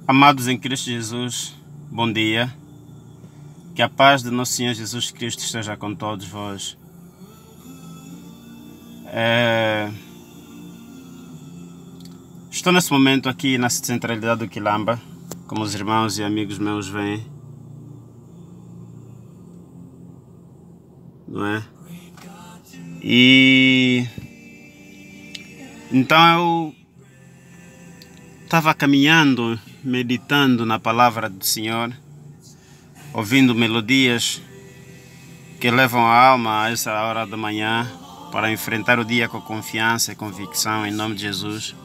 Amados em Cristo Jesus, bom dia. Que a paz de nosso Senhor Jesus Cristo esteja com todos vós. Estou nesse momento aqui na centralidade do Quilamba, como os irmãos e amigos meus veem. Não é? E então eu estava caminhando, meditando na palavra do Senhor, ouvindo melodias que levam a alma a essa hora da manhã para enfrentar o dia com confiança e convicção em nome de Jesus.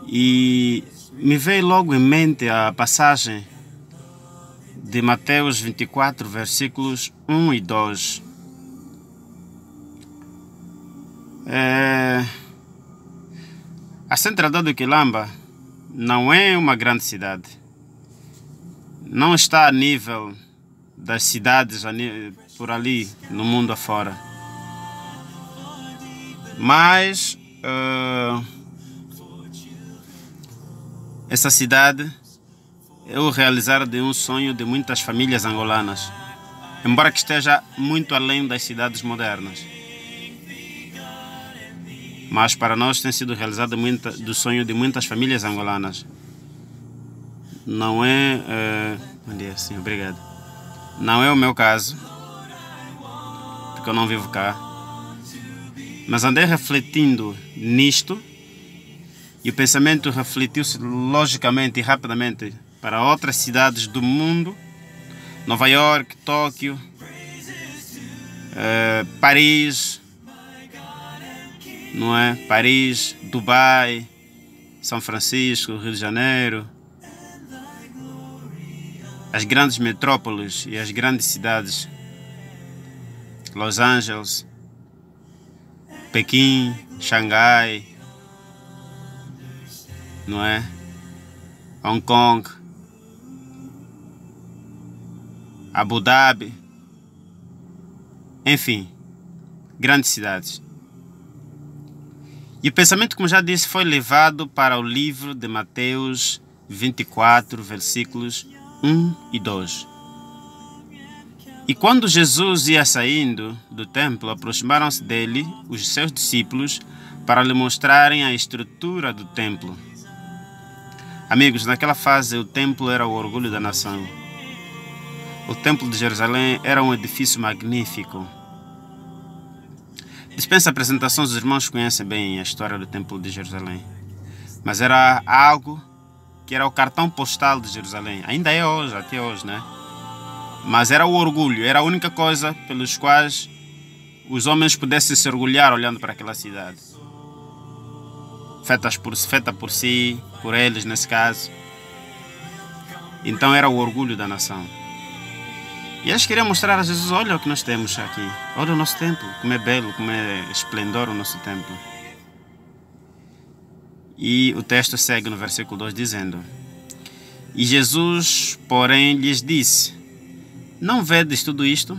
E me veio logo em mente a passagem de Mateus 24, versículos 1 e 2. A centralidade do Quilamba não é uma grande cidade. Não está a nível das cidades por ali no mundo afora. Mas essa cidade é o realizar de um sonho de muitas famílias angolanas, embora que esteja muito além das cidades modernas. Mas para nós tem sido realizado do sonho de muitas famílias angolanas. Não é... Bom dia, sim, obrigado. Não é o meu caso, porque eu não vivo cá. Mas andei refletindo nisto e o pensamento refletiu-se logicamente e rapidamente para outras cidades do mundo. Nova York, Tóquio, Paris, não é? Paris, Dubai, São Francisco, Rio de Janeiro, as grandes metrópoles e as grandes cidades, Los Angeles, Pequim, Xangai, não é? Hong Kong, Abu Dhabi, enfim, grandes cidades. E o pensamento, como já disse, foi levado para o livro de Mateus 24, versículos 1 e 2. E quando Jesus ia saindo do templo, aproximaram-se dele os seus discípulos para lhe mostrarem a estrutura do templo. Amigos, naquela fase o templo era o orgulho da nação. O templo de Jerusalém era um edifício magnífico. Dispensa apresentações, os irmãos conhecem bem a história do templo de Jerusalém. Mas era algo que era o cartão postal de Jerusalém. Ainda é hoje, até hoje, né? Mas era o orgulho, era a única coisa pelos quais os homens pudessem se orgulhar olhando para aquela cidade. Feita por si, por eles nesse caso. Então era o orgulho da nação. E eles queriam mostrar a Jesus: olha o que nós temos aqui, olha o nosso templo, como é belo, como é esplendor o nosso templo. E o texto segue no versículo 2 dizendo: E Jesus, porém, lhes disse: Não vedes tudo isto?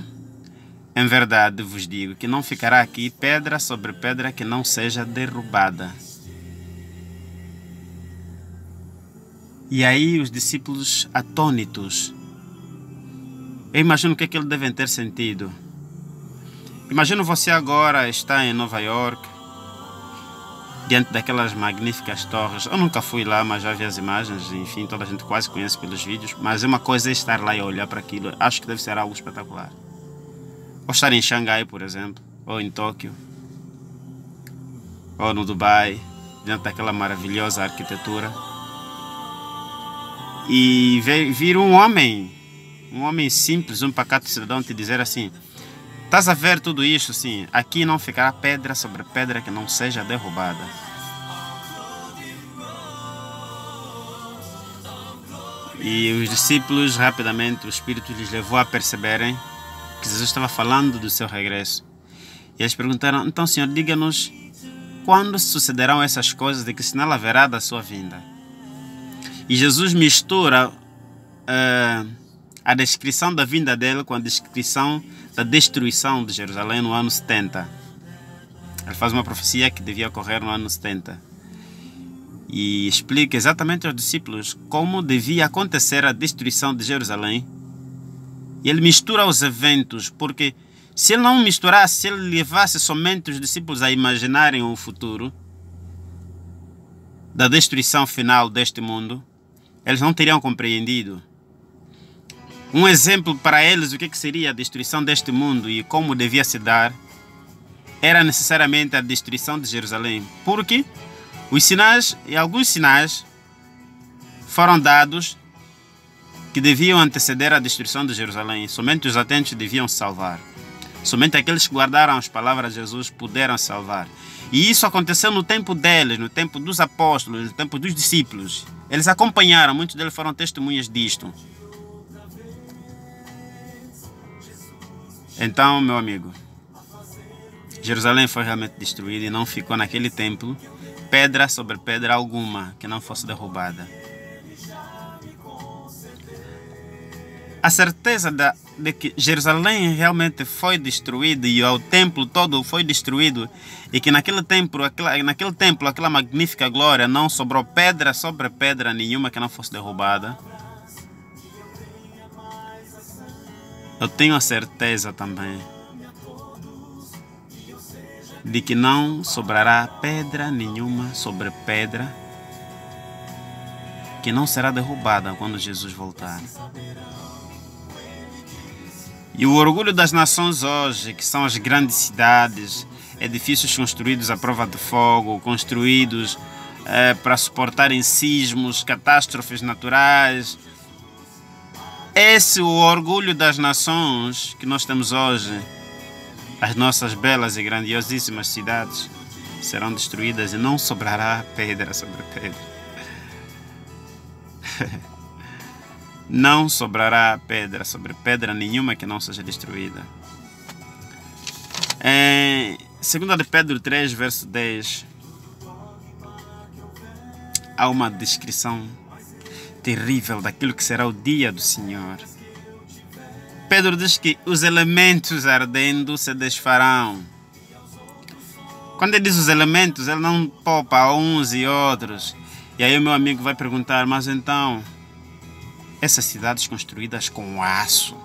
Em verdade vos digo que não ficará aqui pedra sobre pedra que não seja derrubada. E aí os discípulos atônitos, eu imagino o que é que eles devem ter sentido. Imagino você agora está em Nova York, diante daquelas magníficas torres. Eu nunca fui lá, mas já vi as imagens, enfim, toda a gente quase conhece pelos vídeos. Mas é uma coisa estar lá e olhar para aquilo. Acho que deve ser algo espetacular. Ou estar em Xangai, por exemplo, ou em Tóquio, ou no Dubai, diante daquela maravilhosa arquitetura. E vir um homem simples, um pacato cidadão, te dizer assim: estás a ver tudo isso? Assim, aqui não ficará pedra sobre pedra que não seja derrubada. E os discípulos, rapidamente, o Espírito lhes levou a perceberem que Jesus estava falando do seu regresso. E eles perguntaram: então, Senhor, diga-nos quando sucederão essas coisas, de que sinal haverá da sua vinda? E Jesus mistura a descrição da vinda dele com a descrição da destruição de Jerusalém no ano 70. Ele faz uma profecia que devia ocorrer no ano 70. e explica exatamente aos discípulos como devia acontecer a destruição de Jerusalém. E ele mistura os eventos, porque se ele não misturasse, se ele levasse somente os discípulos a imaginarem o futuro da destruição final deste mundo, eles não teriam compreendido. Um exemplo para eles do que seria a destruição deste mundo e como devia se dar era necessariamente a destruição de Jerusalém, porque os sinais e alguns sinais foram dados que deviam anteceder a destruição de Jerusalém. Somente os atentos deviam salvar. Somente aqueles que guardaram as palavras de Jesus puderam salvar. E isso aconteceu no tempo deles, no tempo dos apóstolos, no tempo dos discípulos. Eles acompanharam, muitos deles foram testemunhas disto. Então, meu amigo, Jerusalém foi realmente destruída e não ficou naquele templo pedra sobre pedra alguma que não fosse derrubada. A certeza de que Jerusalém realmente foi destruída e o templo todo foi destruído e que naquele templo, aquela magnífica glória, não sobrou pedra sobre pedra nenhuma que não fosse derrubada. Eu tenho a certeza também de que não sobrará pedra nenhuma sobre pedra que não será derrubada quando Jesus voltar. E o orgulho das nações hoje, que são as grandes cidades, edifícios construídos à prova de fogo, construídos para suportarem sismos, catástrofes naturais. Esse é o orgulho das nações que nós temos hoje. As nossas belas e grandiosíssimas cidades serão destruídas e não sobrará pedra sobre pedra. Não sobrará pedra sobre pedra nenhuma que não seja destruída. Em 2 de Pedro 3, verso 10, há uma descrição terrível daquilo que será o dia do Senhor. Pedro diz que os elementos ardendo se desfarão. Quando ele diz os elementos, ele não poupa uns e outros. E aí o meu amigo vai perguntar, mas então, essas cidades construídas com aço,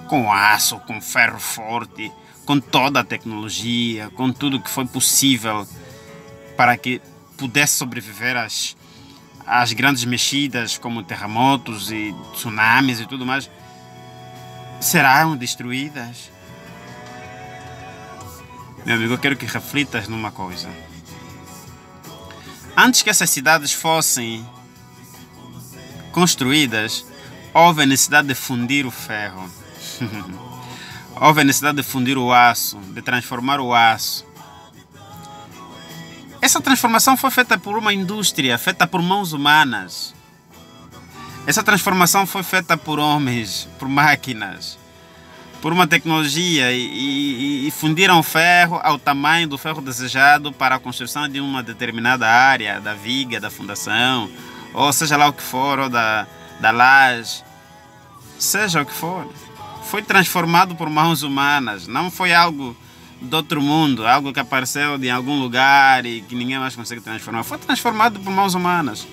com aço, com ferro forte, com toda a tecnologia, com tudo que foi possível para que pudesse sobreviver às grandes mexidas como terremotos e tsunamis e tudo mais, serão destruídas? Meu amigo, eu quero que reflitas numa coisa. Antes que essas cidades fossem construídas, houve a necessidade de fundir o ferro. Houve a necessidade de fundir o aço, de transformar o aço. Essa transformação foi feita por uma indústria, feita por mãos humanas. Essa transformação foi feita por homens, por máquinas, por uma tecnologia e fundiram ferro ao tamanho do ferro desejado para a construção de uma determinada área, da viga, da fundação, ou seja lá o que for, ou da laje, seja o que for. Foi transformado por mãos humanas, não foi algo do outro mundo, algo que apareceu de algum lugar e que ninguém mais consegue transformar. Foi transformado por mãos humanas.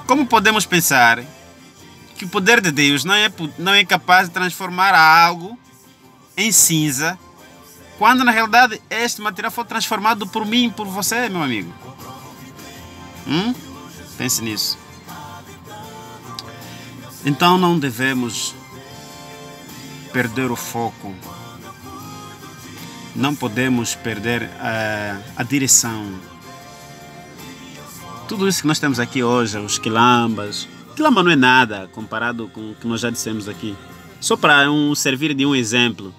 Como podemos pensar que o poder de Deus não é capaz de transformar algo em cinza, quando na realidade este material foi transformado por mim e por você, meu amigo? Pense nisso. Então não devemos perder o foco. Não podemos perder a direção. Tudo isso que nós temos aqui hoje, os quilombas. Quilomba não é nada comparado com o que nós já dissemos aqui. Só para servir de um exemplo.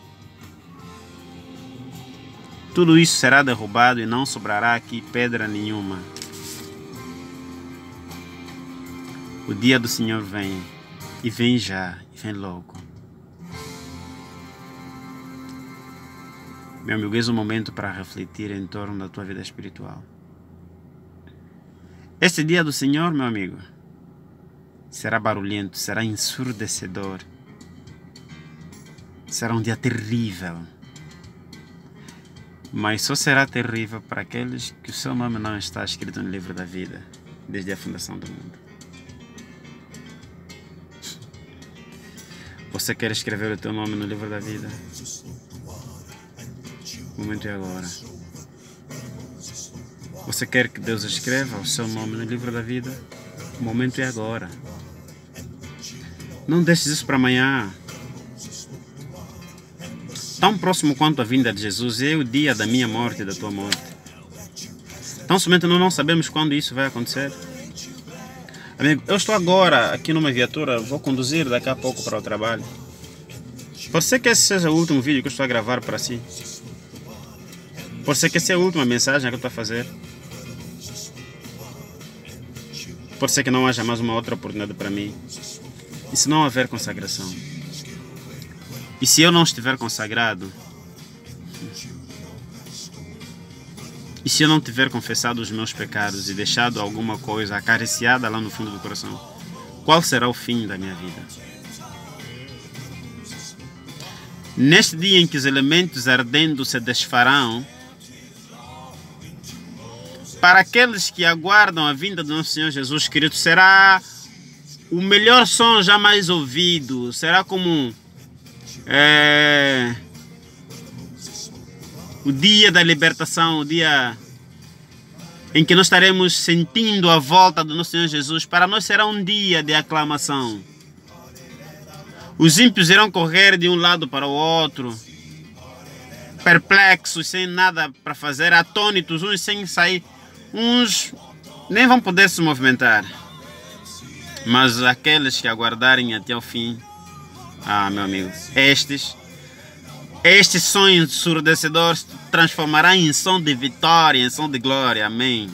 Tudo isso será derrubado e não sobrará aqui pedra nenhuma. O dia do Senhor vem. E vem já, e vem logo. Meu amigo, eis um momento para refletir em torno da tua vida espiritual. Este dia do Senhor, meu amigo, será barulhento, será ensurdecedor. Será um dia terrível. Mas só será terrível para aqueles que o seu nome não está escrito no livro da vida, desde a fundação do mundo. Você quer escrever o teu nome no livro da vida? O momento é agora. Você quer que Deus escreva o seu nome no livro da vida? O momento é agora. Não deixes isso para amanhã. Tão próximo quanto a vinda de Jesus é o dia da minha morte e da tua morte. Tão somente nós não sabemos quando isso vai acontecer. Amigo, eu estou agora aqui numa viatura, vou conduzir daqui a pouco para o trabalho. Pode ser que esse seja o último vídeo que eu estou a gravar para si. Pode ser que essa é a última mensagem que eu estou a fazer. Pode ser que não haja mais uma outra oportunidade para mim. E se não houver consagração? E se eu não estiver consagrado? E se eu não tiver confessado os meus pecados e deixado alguma coisa acariciada lá no fundo do coração? Qual será o fim da minha vida? Neste dia em que os elementos ardendo se desfarão, para aqueles que aguardam a vinda do nosso Senhor Jesus Cristo, será o melhor som jamais ouvido. Será como o dia da libertação, o dia em que nós estaremos sentindo a volta do nosso Senhor Jesus. Para nós será um dia de aclamação. Os ímpios irão correr de um lado para o outro, perplexos, sem nada para fazer, atônitos, uns sem sair, uns nem vão poder se movimentar. Mas aqueles que aguardarem até o fim, meu amigo, este som ensurdecedor transformará em som de vitória, em som de glória. Amém.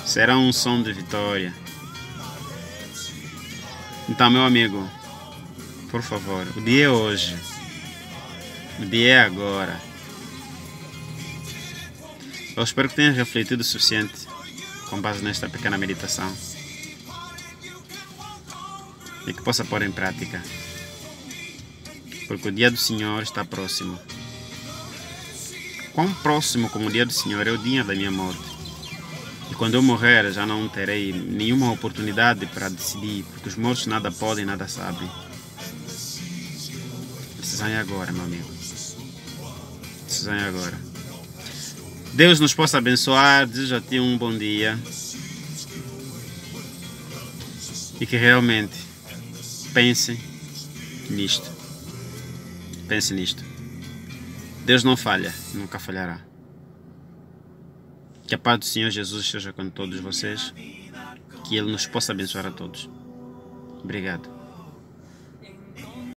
Será um som de vitória. Então, meu amigo, por favor, o dia é hoje. O dia é agora. Eu espero que tenha refletido o suficiente com base nesta pequena meditação e que possa pôr em prática. Porque o dia do Senhor está próximo. Quão próximo como o dia do Senhor é o dia da minha morte. E quando eu morrer já não terei nenhuma oportunidade para decidir, porque os mortos nada podem, nada sabem. Decisão é agora, meu amigo. Decisão é agora. Deus nos possa abençoar. Desejo a ti um bom dia. E que realmente pense nisto. Pense nisto. Deus não falha, nunca falhará. Que a paz do Senhor Jesus esteja com todos vocês. Que Ele nos possa abençoar a todos. Obrigado.